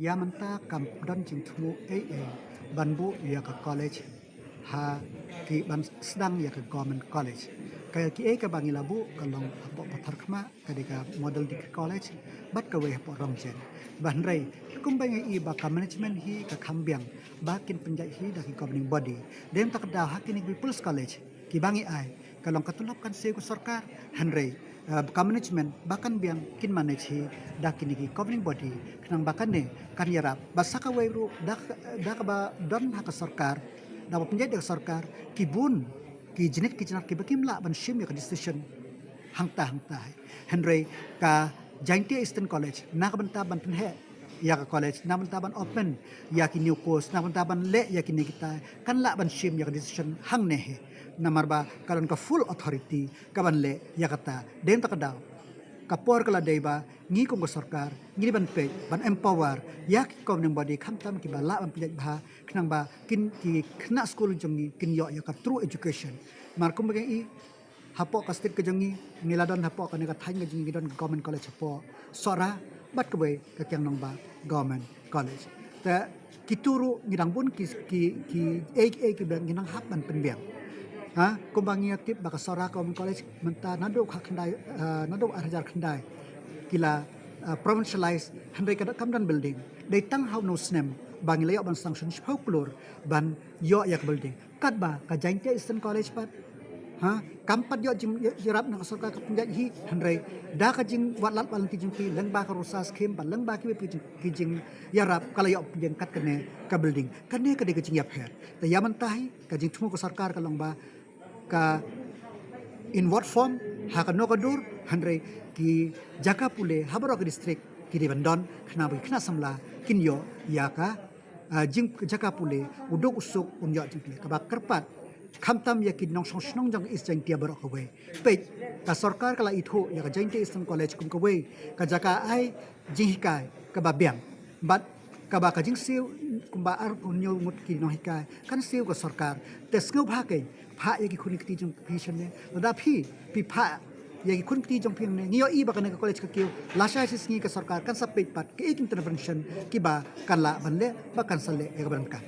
Yamanta kam don jing tumu banbu ya ka college ha ki ban sedang ya ka government college kaya ki ka bangi labu kalong apo pathar khma kadika model di college bat ka we apo rongchen ban rai kum bangi I ba ka management hi ka khambyang ba kin penjai hi da ki governing body dem tak da hakini people's college ki bangi ai kalong katulap kan se ku sarkar hanrei ka management bahkan biang kin manage hi da kini ki governing body knang bahkan ne kan yarap basaka we ru da ka ba don ha ka sarkar da penjai da sarkar ki bun ki jenis ki jenak ki bakim la ban shim ya ka decision hangta hanrei ka Jaintia Eastern College na ka banta ban he ya ka college na banta ban open ya ki new course na banta ban le ya ki ni kita kan la ban shim ya ka decision hang ne he namarba karon ka full authority kaban le yakata dem takadaw kapor kala deba ngi kong ko sarkar ngi ban pe ban empower yak kom ning body khamtam ki bala ban pijak bha khnang ba kin ki khna school jongi kin yo ya ka true education mar kum I hapo ka state ka jongi niladon hapo ka ne ka thain ka jongi don government college hapo sora bat ka we ka kyang nong ba government college ta kituru ngidang bun ki ki nginang hap ban penbiang ha kumbangi tip baka sora kom college menta nado khandai nado arjar khandai kila provincialized handai kada kamdan building dai tang how no snem bangi layo ban sanction shpauklur ban yo yak building kat ba ka Jaintia Eastern College pat ha kampat yo jim jirap na sarkar ka penjat hi handai da ka jing wat lat balang ti jing pi leng ba ka rusa skem ban leng ba ki jing yarap kala yo jing kat kene ka building kane ka de ka jing yap her ta yaman tahi ka jing thumu ko sarkar ka long ba ka in what form hakano kadur handre ki jaka pule habarok district ki di bandon khna bi khna samla kinyo ya ka jing jaka pule uduk usuk unyo jing ka ba kerpat khamtam ya ki nong song jong is Jaintia barok we pe ka sarkar kala itho ya ka Jaintia Eastern College kum ka we ka jaka ai jingkai ka ba biang but kaba ka jing siu kumba ar punyo mut ki no hikai kan siu ko sarkar te skeu bha ke pha ye ki khuni kti jong phishon ne da phi pha ye ki khun kti jong phing ne ngiyo I ba ka ne ka college ka kiu lasha sis ngi ka sarkar kan sa pe pat ke intervention ki ba kan la ban le ba kan sa le e ka ban ka